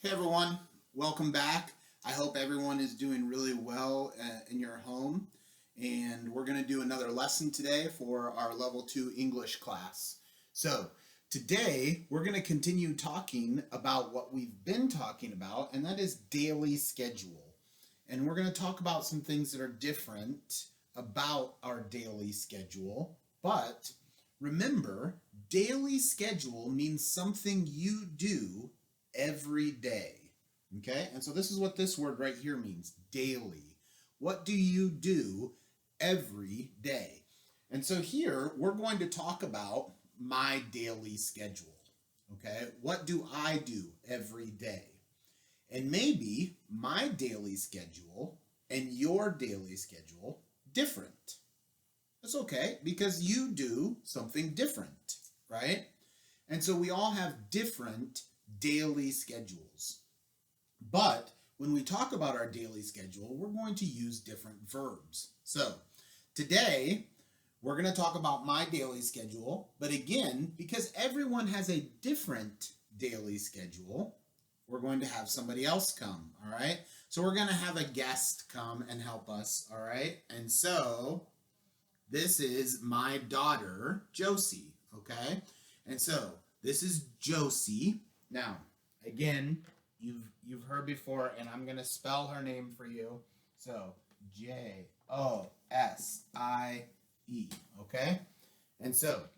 Hey everyone, welcome back. I hope everyone is doing really well in your home. And we're going to do another lesson today for our level 2 English class. So, today we're going to continue talking about what we've been talking about, and that is daily schedule. And we're going to talk about some things that are different about our daily schedule. But remember, daily schedule means something you do every day. Okay? And so this is what this word right here means, daily. What do you do every day? And so here we're going to talk about my daily schedule. Okay? What do I do every day? And maybe my daily schedule and your daily schedule different. That's okay because you do something different, right? And so we all have different daily schedules. But when we talk about our daily schedule, we're going to use different verbs. So today, we're going to talk about my daily schedule. But again, because everyone has a different daily schedule, we're going to have somebody else come, all right? So we're going to have a guest come and help us, all right? And so this is my daughter, Josie, okay? And so this is Josie. Now, again, you've heard before, and I'm gonna spell her name for you. So Josie, okay? And so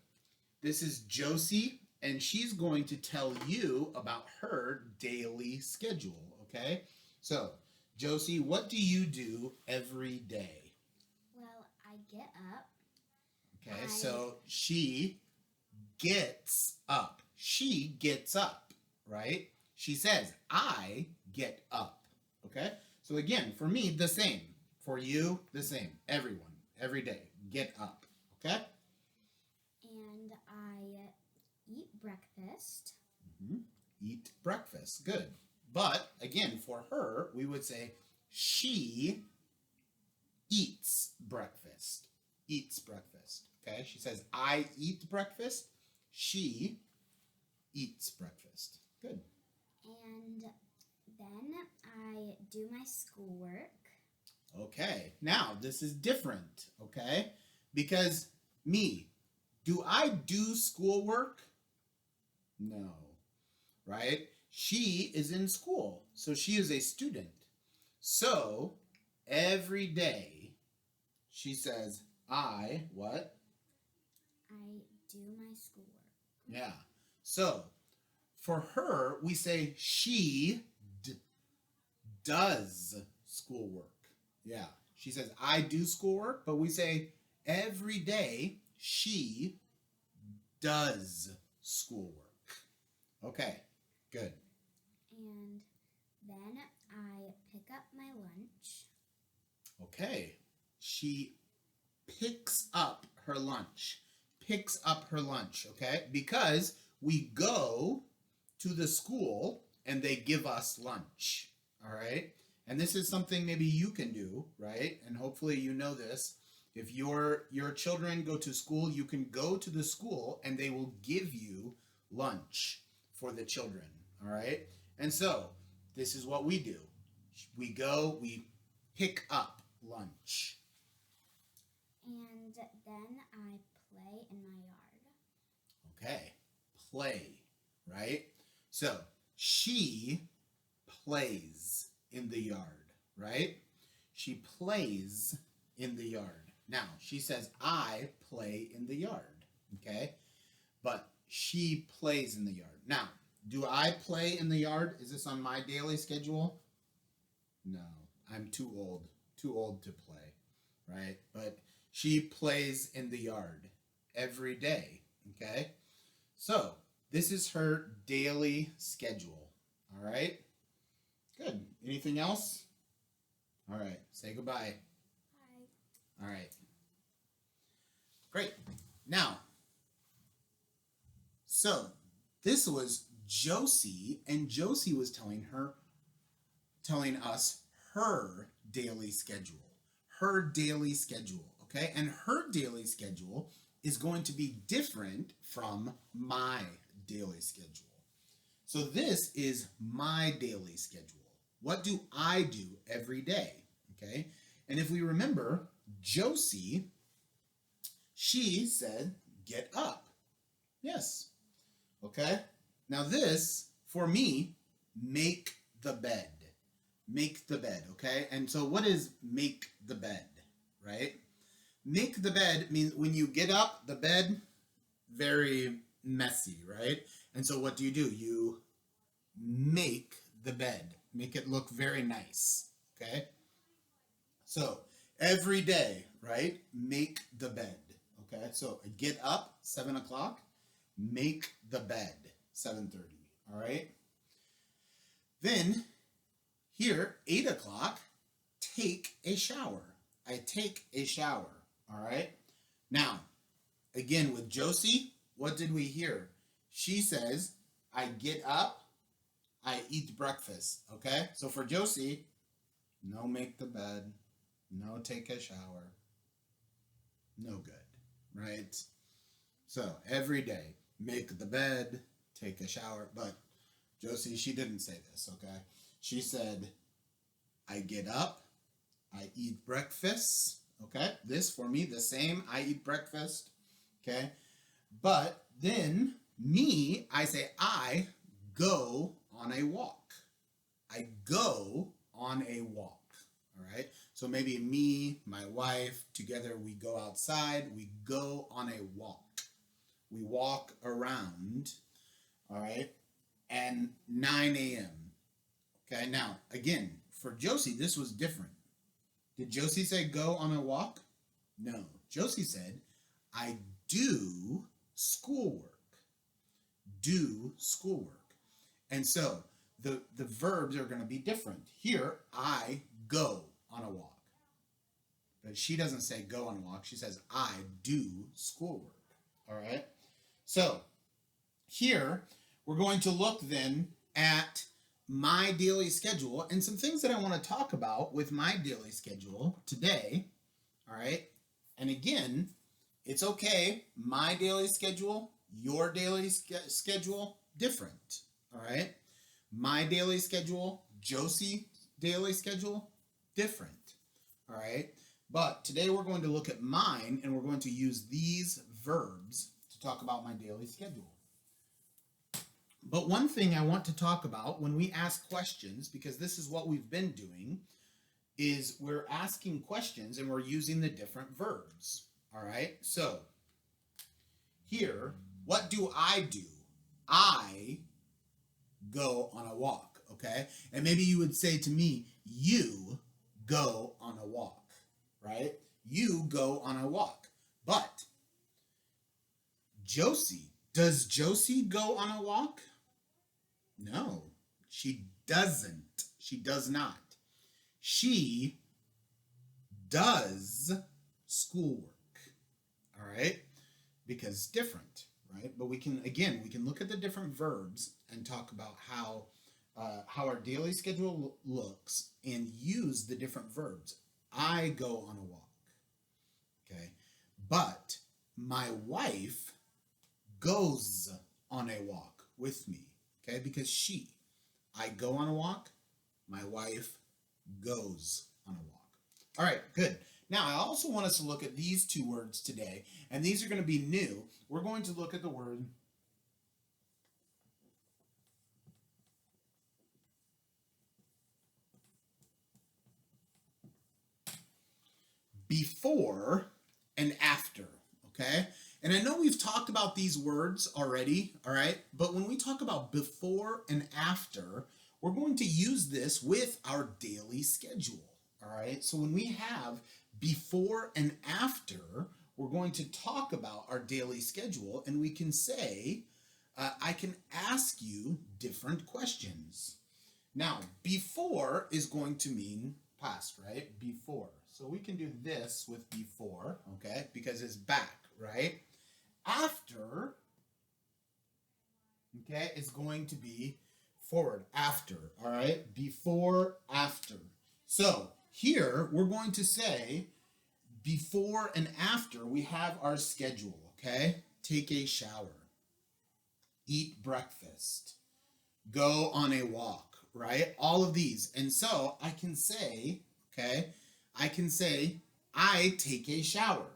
this is Josie, and she's going to tell you about her daily schedule, okay? So, Josie, what do you do every day? Well, I get up. Okay, so she gets up. She gets up, right? She says, I get up. Okay? So again, for me, the same. For you, the same. Everyone, every day, get up. Okay? And I eat breakfast. Mm-hmm. Eat breakfast. Good. But again, for her, we would say, she eats breakfast. Eats breakfast. Okay? She says, I eat breakfast. She eats breakfast. Good. And then I do my schoolwork. Okay, now this is different, okay? Because me, do I do schoolwork? No, right? She is in school, so she is a student. So every day she says, I what? I do my schoolwork. Yeah. So for her, we say she does schoolwork. Yeah. She says, I do schoolwork, but we say every day she does schoolwork. Okay, good. And then I pick up my lunch. Okay. She picks up her lunch. Picks up her lunch, okay? Because we go to the school and they give us lunch, all right? And this is something maybe you can do, right? And hopefully you know this. If your children go to school, you can go to the school and they will give you lunch for the children, all right? And so, this is what we do. We go, we pick up lunch. And then I play in my yard. Okay, play, right? So, she plays in the yard, right? She plays in the yard. Now, she says, I play in the yard, okay? But she plays in the yard. Now, do I play in the yard? Is this on my daily schedule? No, I'm too old to play, right? But she plays in the yard every day, okay? So, this is her daily schedule, all right? Good. Anything else? All right. Say goodbye. Bye. All right. Great. Now, so this was Josie, and Josie was telling us her daily schedule. Her daily schedule, okay? And her daily schedule is going to be different from my daily schedule. So this is my daily schedule. What do I do every day? Okay. And if we remember, Josie, she said, get up. Yes. Okay. Now this, for me, make the bed. Make the bed. Okay. And so what is make the bed? Right? Make the bed means when you get up, the bed, very messy, right? And so what do? You make the bed. Make it look very nice. Okay? So every day, right? Make the bed. Okay? So get up, 7 o'clock. Make the bed, 7:30. All right? Then here, 8 o'clock, take a shower. I take a shower. All right? Now, again, with Josie, what did we hear? She says, I get up, I eat breakfast. Okay? So for Josie, no make the bed, no take a shower, no good. Right? So every day, make the bed, take a shower. But Josie, she didn't say this, okay? She said, I get up, I eat breakfast. Okay? This for me, the same. I eat breakfast. Okay? But then me, I say, I go on a walk. I go on a walk. All right? So maybe me, my wife, together we go outside. We go on a walk. We walk around. All right? And 9 a.m. Okay? Now, again, for Josie, this was different. Did Josie say go on a walk? No. Josie said, I do schoolwork. Do schoolwork. And so the verbs are going to be different. Here, I go on a walk. But she doesn't say go on a walk. She says, I do schoolwork. All right? So here, we're going to look then at my daily schedule and some things that I want to talk about with my daily schedule today. All right. And again, it's okay. My daily schedule, your daily schedule, different. All right. My daily schedule, Josie's daily schedule, different. All right. But today we're going to look at mine and we're going to use these verbs to talk about my daily schedule. But one thing I want to talk about when we ask questions, because this is what we've been doing, is we're asking questions and we're using the different verbs. All right? So, here, what do? I go on a walk, okay? And maybe you would say to me, you go on a walk, right? You go on a walk. But, Josie, does Josie go on a walk? No, she doesn't. She does not. She does schoolwork. All right? Because it's different, right? But we can look at the different verbs and talk about how our daily schedule looks and use the different verbs. I go on a walk. Okay? But my wife goes on a walk with me. Okay, because I go on a walk, my wife goes on a walk. All right, good. Now, I also want us to look at these two words today, and these are going to be new. We're going to look at the word before and after, okay? And I know we've talked about these words already, all right? But when we talk about before and after, we're going to use this with our daily schedule, all right? So when we have before and after, we're going to talk about our daily schedule, and we can say, I can ask you different questions. Now, before is going to mean past, right? Before. So we can do this with before, okay? Because it's back, right? After, okay, is going to be forward, after, all right? Before, after. So here we're going to say before and after we have our schedule, okay? Take a shower, eat breakfast, go on a walk, right? All of these. And so I can say, okay, I can say, I take a shower.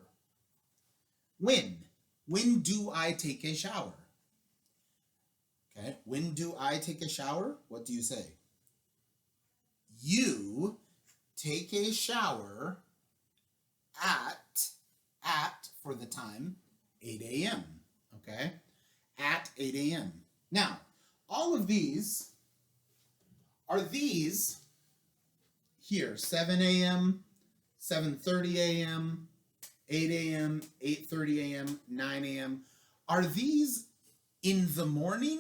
When? When do I take a shower? Okay, when do I take a shower? What do you say? You take a shower at for the time, 8 a.m. Okay, at 8 a.m. Now, all of these are these here, 7 a.m., 7:30 a.m., 8 a.m., 8:30 a.m., 9 a.m. Are these in the morning,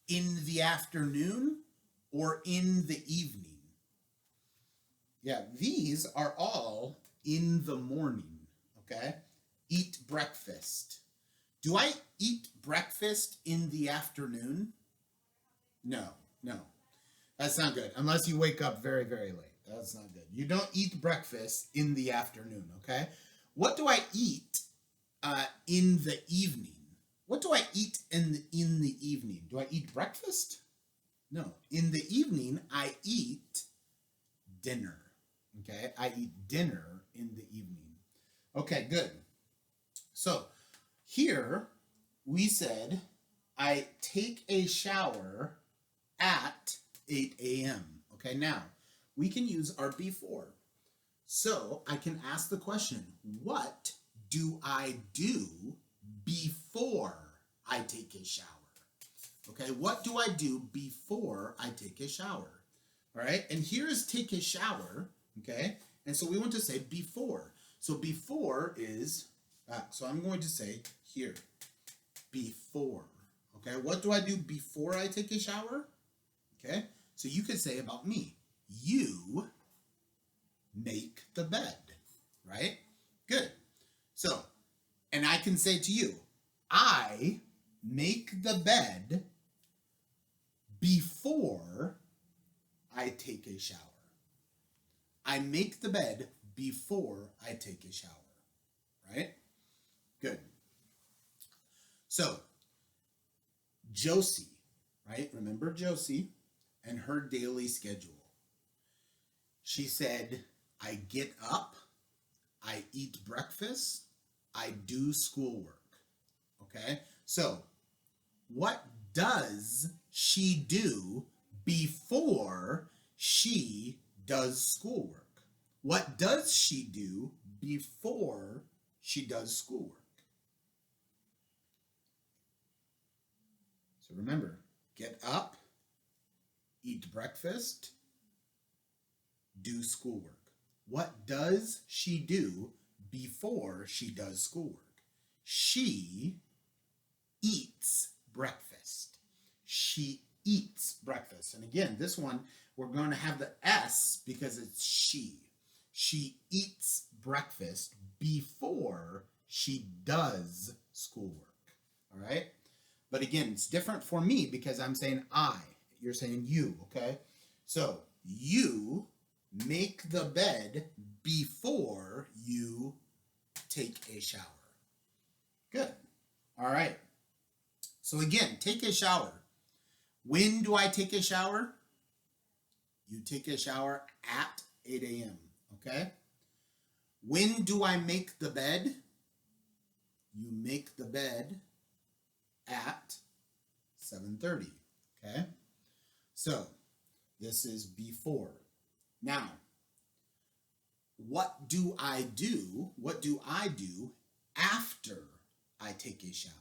in the afternoon, or in the evening? Yeah, these are all in the morning, okay? Eat breakfast. Do I eat breakfast in the afternoon? No. That's not good. Unless you wake up very, very late. That's not good. You don't eat breakfast in the afternoon, okay? What do I eat in the evening? What do I eat in the evening? Do I eat breakfast? No. In the evening, I eat dinner. Okay, I eat dinner in the evening. Okay, good. So here we said I take a shower at 8 a.m. Okay, now we can use our before. So I can ask the question, what do I do before I take a shower? Okay, what do I do before I take a shower? All right, and here is take a shower, okay? And so we want to say before. So before is, so I'm going to say here, before, okay? What do I do before I take a shower? Okay, so you could say about me, you make the bed, right? Good. So, and I can say to you, I make the bed before I take a shower. I make the bed before I take a shower, right? Good. So, Josie, right? Remember Josie and her daily schedule. She said, I get up, I eat breakfast, I do schoolwork. Okay? So, what does she do before she does schoolwork? What does she do before she does schoolwork? So remember, get up, eat breakfast, do schoolwork. What does she do before she does schoolwork? She eats breakfast. She eats breakfast. And again, this one, we're going to have the S because it's she. She eats breakfast before she does schoolwork. All right? But again, it's different for me because I'm saying I. You're saying you, okay? So, you make the bed before you take a shower. Good. All right. So again, take a shower. When do I take a shower? You take a shower at 8 a.m., okay? When do I make the bed? You make the bed at 7:30, okay? So, this is before. Now, what do I do? What do I do after I take a shower?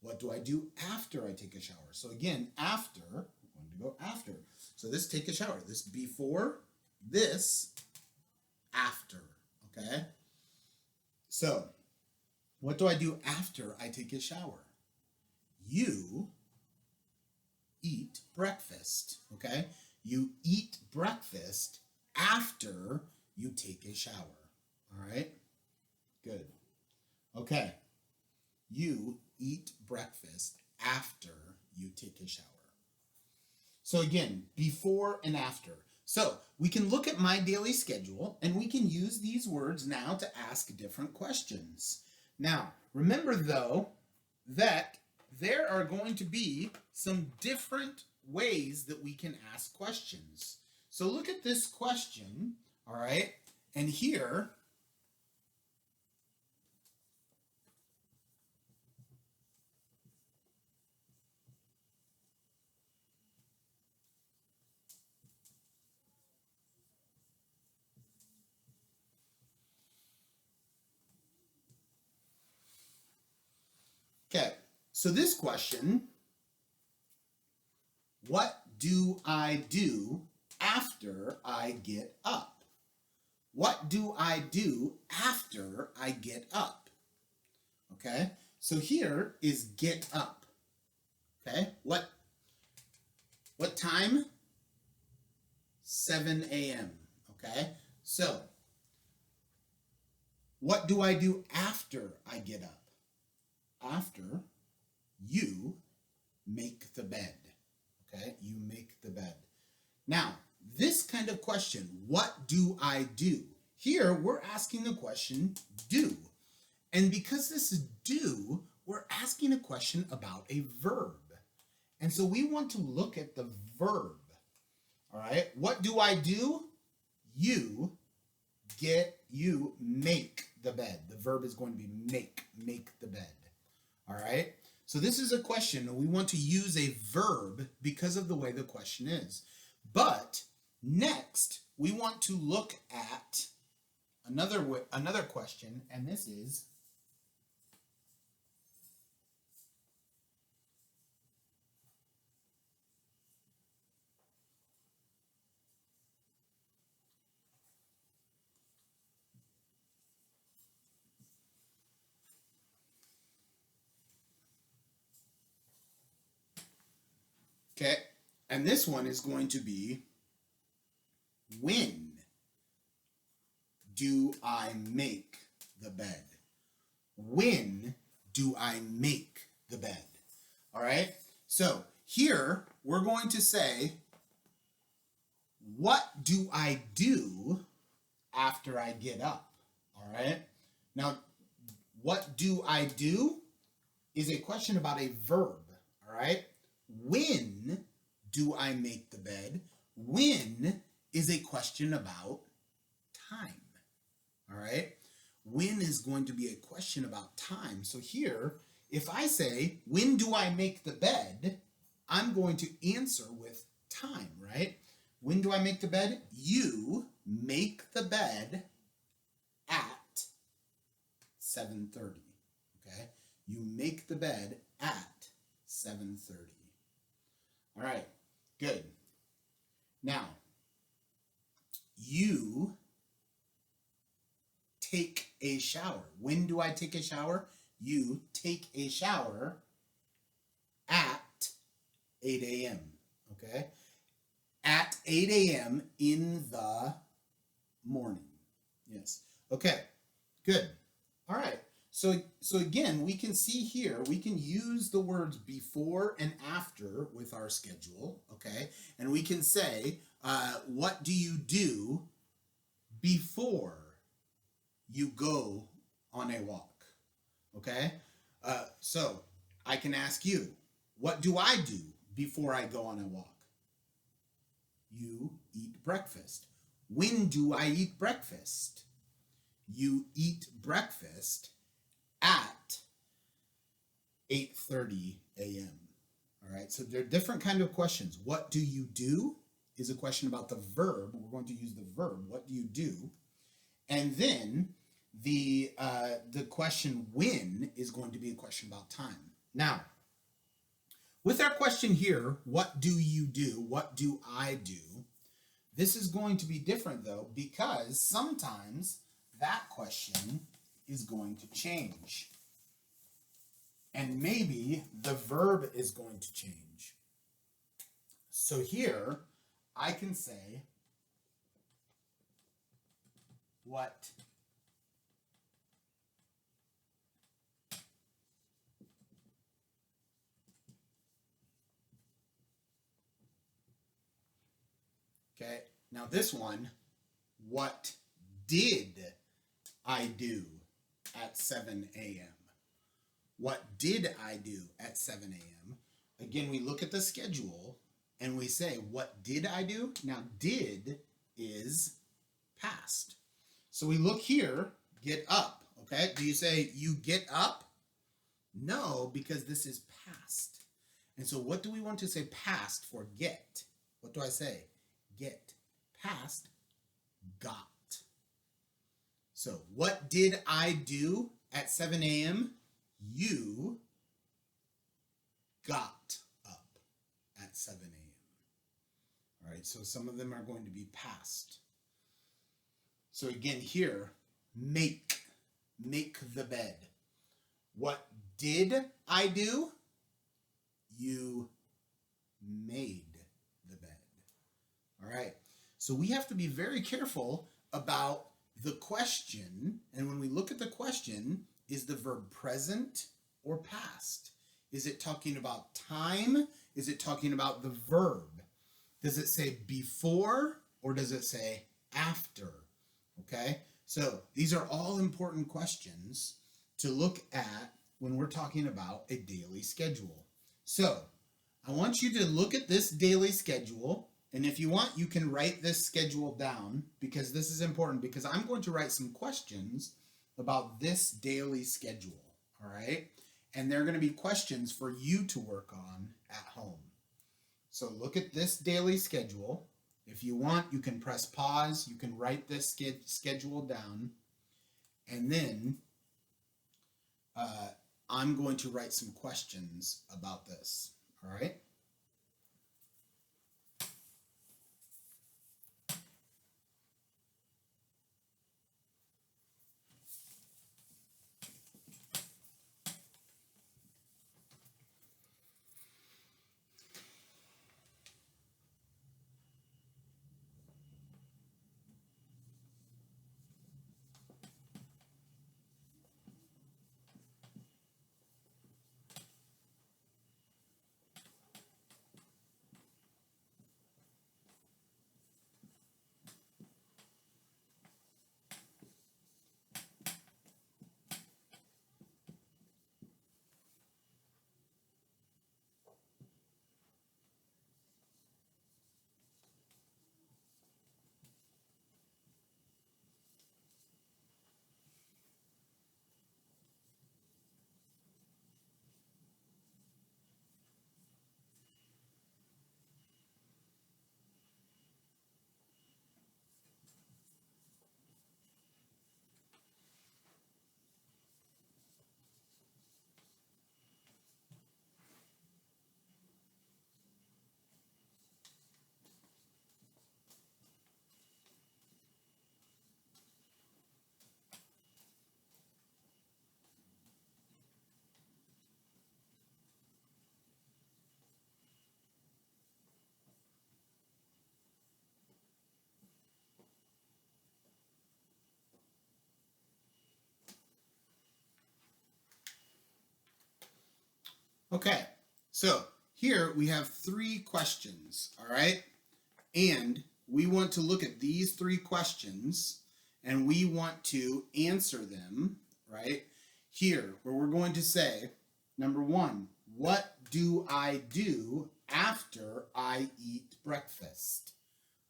What do I do after I take a shower? So again, after, we're going to go after. So this take a shower. This before, this after, okay? So, what do I do after I take a shower? You eat breakfast, okay? You eat breakfast after you take a shower, all right? Good. Okay. You eat breakfast after you take a shower. So again, before and after. So we can look at my daily schedule and we can use these words now to ask different questions. Now, remember though that there are going to be some different ways that we can ask questions. So look at this question, all right? And here, okay, so this question, what do I do after I get up? What do I do after I get up? Okay, so here is get up. Okay, what time? 7 a.m. Okay, so what do I do after I get up? After you make the bed. Okay, you make the bed. Now, this kind of question, what do I do? Here, we're asking the question, do. And because this is do, we're asking a question about a verb. And so we want to look at the verb. All right, what do I do? You make the bed. The verb is going to be make the bed. All right, so this is a question, and we want to use a verb because of the way the question is. But next, we want to look at another question, and this is, okay, and this one is going to be, when do I make the bed? When do I make the bed? All right, so here we're going to say, what do I do after I get up? All right, now what do I do is a question about a verb. All right, when do I make the bed? When is a question about time. All right, when is going to be a question about time. So here, if I say, when do I make the bed? I'm going to answer with time, right? When do I make the bed? You make the bed at 7:30. Okay, you make the bed at 7:30. All right, good. Now, you take a shower. When do I take a shower? You take a shower at 8 a.m. Okay? At 8 a.m. in the morning. Yes. Okay, good. All right. So again, we can see here, we can use the words before and after with our schedule, okay? And we can say, what do you do before you go on a walk, okay? So I can ask you, what do I do before I go on a walk? You eat breakfast. When do I eat breakfast? You eat breakfast at 8:30 a.m. All right, so there are different kind of questions. What do you do is a question about the verb. We're going to use the verb. What do you do? And then the question when is going to be a question about time. Now, with our question here, what do you do? What do I do? This is going to be different though, because sometimes that question is going to change. And maybe the verb is going to change. So here, I can say, what okay, now this one, what did I do at 7 a.m.? What did I do at 7 a.m.? Again, we look at the schedule, and we say, what did I do? Now, did is past. So we look here, get up, okay? Do you say you get up? No, because this is past. And so what do we want to say past for get? What do I say? Get. Past, got. So what did I do at 7 a.m.? You got up at 7 a.m. All right, so some of them are going to be past. So again here, make the bed. What did I do? You made the bed. All right, so we have to be very careful about the question, and when we look at the question, is the verb present or past? Is it talking about time? Is it talking about the verb? Does it say before or does it say after? Okay, so these are all important questions to look at when we're talking about a daily schedule. So I want you to look at this daily schedule, and if you want, you can write this schedule down because this is important, because I'm going to write some questions about this daily schedule, all right? And they're going to be questions for you to work on at home. So look at this daily schedule. If you want, you can press pause. You can write this schedule down. And then I'm going to write some questions about this, all right? Okay, so here we have 3 questions, all right? And we want to look at these 3 questions and we want to answer them, right? Here, where we're going to say, number 1, what do I do after I eat breakfast?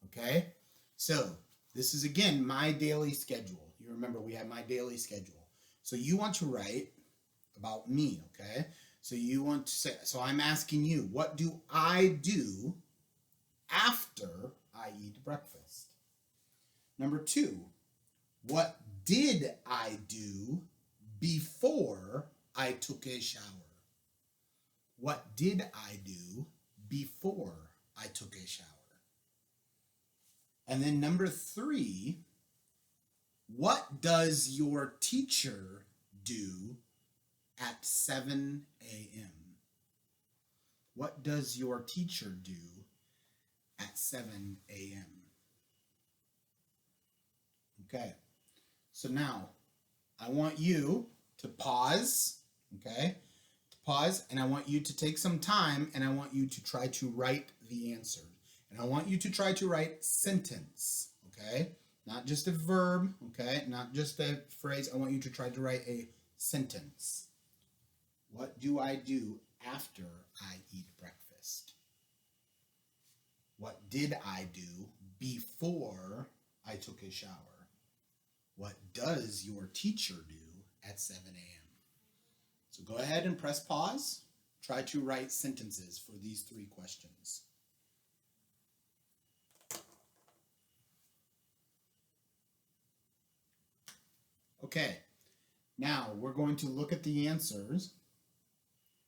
Okay, so this is again my daily schedule. You remember we have my daily schedule. So you want to write about me, okay? So you want to say, so I'm asking you, what do I do after I eat breakfast? Number 2, what did I do before I took a shower? What did I do before I took a shower? And then number 3, what does your teacher do at 7 a.m.? What does your teacher do at 7 a.m.? Okay, so now I want you to pause, okay? To pause, and I want you to take some time, and I want you to try to write the answer. And I want you to try to write sentence, okay? Not just a verb, okay? Not just a phrase. I want you to try to write a sentence. What do I do after I eat breakfast? What did I do before I took a shower? What does your teacher do at 7 a.m.? So go ahead and press pause. Try to write sentences for these 3 questions. Okay, now we're going to look at the answers.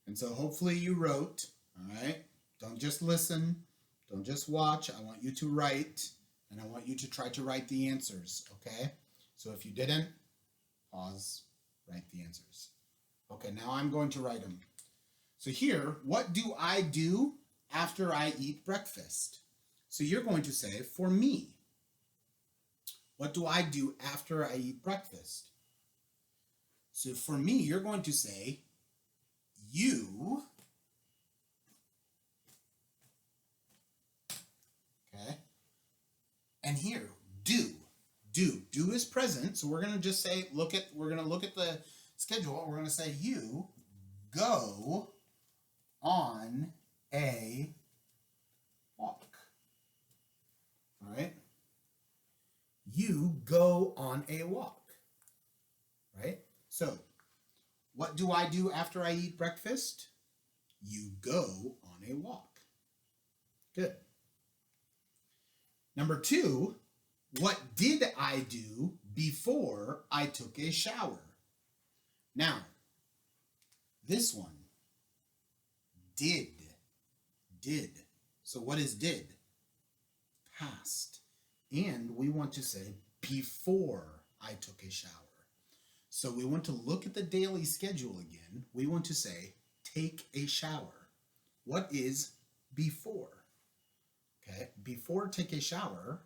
And so hopefully you wrote, all right? Don't just listen, don't just watch. I want you to write, and I want you to try to write the answers, okay? So if you didn't, pause, write the answers. Okay, now I'm going to write them. So here, what do I do after I eat breakfast? So you're going to say, for me. What do I do after I eat breakfast? So for me, you're going to say, you. Okay. And here, do. Do is present. So we're going to just say, we're going to look at the schedule. We're going to say, you go on a walk. All right. You go on a walk. Right? So, what do I do after I eat breakfast? You go on a walk. Good. Number 2, what did I do before I took a shower? Now, this one, did. So what is did? Past. And we want to say before I took a shower. So we want to look at the daily schedule again. We want to say take a shower. What is before? Okay, before take a shower,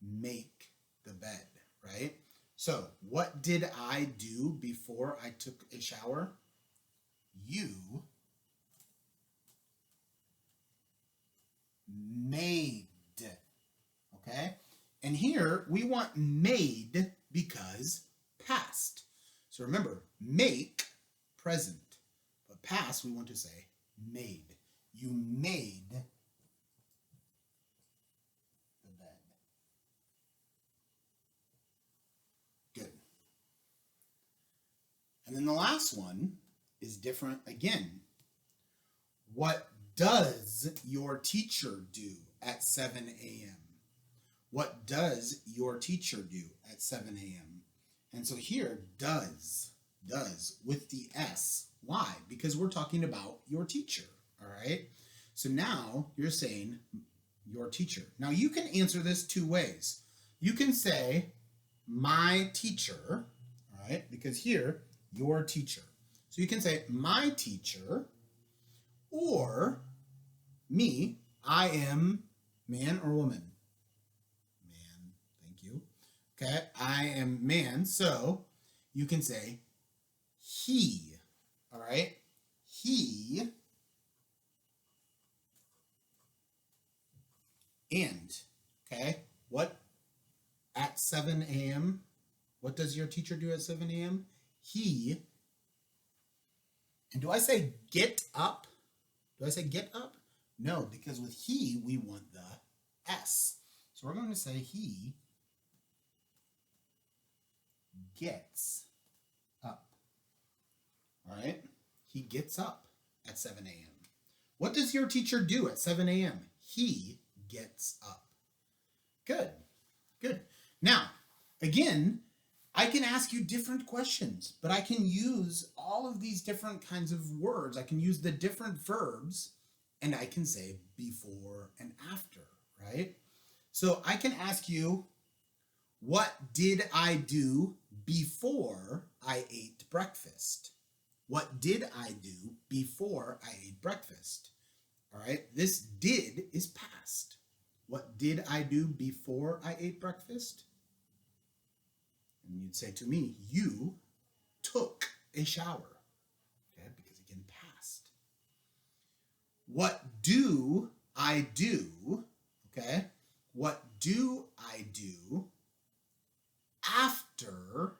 make the bed, right? So what did I do before I took a shower? You made, okay? And here we want made because past. So remember, make, present. But past, we want to say made. You made the bed. Good. And then the last one is different again. What does your teacher do at 7 a.m.? What does your teacher do at 7 a.m.? And so here, does with the S. Why? Because we're talking about your teacher, all right? So now you're saying your teacher. Now you can answer this 2 ways. You can say my teacher, all right? Because here, your teacher. So you can say my teacher, or me, I am man or woman? Man, thank you. Okay, I am man, so you can say he, all right? He, and, okay? What, at 7 a.m., what does your teacher do at 7 a.m.? He, and do I say get up? Do I say get up? No, because with he, we want the S. So we're going to say he gets up. All right? He gets up at 7 a.m. What does your teacher do at 7 a.m.? He gets up. Good. Good. Now, again, I can ask you different questions, but I can use all of these different kinds of words. I can use the different verbs, and I can say before and after, right? So I can ask you, what did I do before I ate breakfast? What did I do before I ate breakfast? All right, this did is past. What did I do before I ate breakfast? And you'd say to me, you took a shower. Okay, because again, past. What do I do? Okay, what do I do after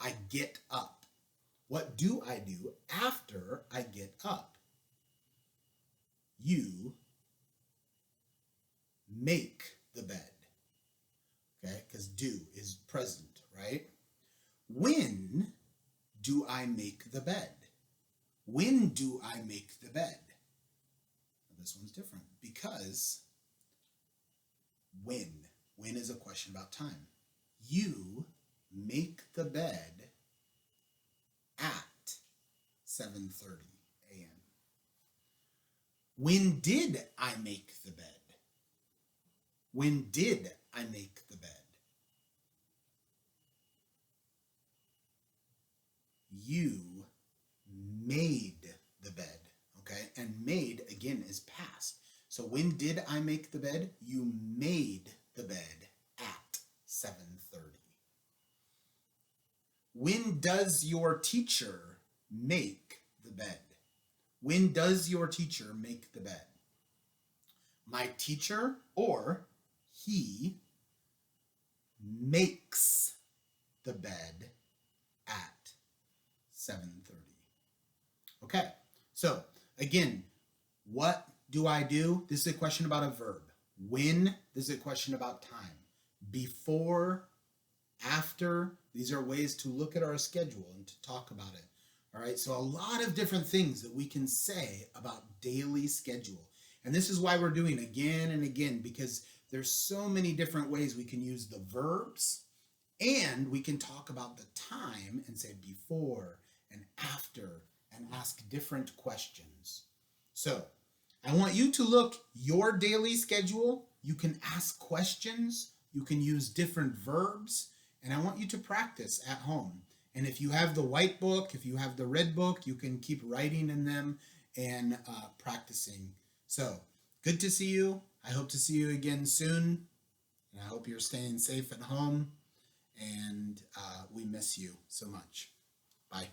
I get up? What do I do after I get up? You make the bed? Okay, because do is present, right? When do I make the bed? When do I make the bed? This one's different because when is a question about time. You make the bed at 7:30 a.m. When did I make the bed? When did I make the bed? You made the bed, okay? And made, again, is past. So when did I make the bed? You made the bed at 7:30. When does your teacher make the bed? When does your teacher make the bed? My teacher, or he makes the bed at 7:30. Okay, so again, what do I do? This is a question about a verb. When, this is a question about time. Before, after, these are ways to look at our schedule and to talk about it. All right, so a lot of different things that we can say about daily schedule. And this is why we're doing again and again, because there's so many different ways we can use the verbs, and we can talk about the time and say before and after and ask different questions. So I want you to look your daily schedule. You can ask questions. You can use different verbs. And I want you to practice at home. And if you have the white book, if you have the red book, you can keep writing in them and practicing. So good to see you. I hope to see you again soon. And I hope you're staying safe at home. And we miss you so much. Bye.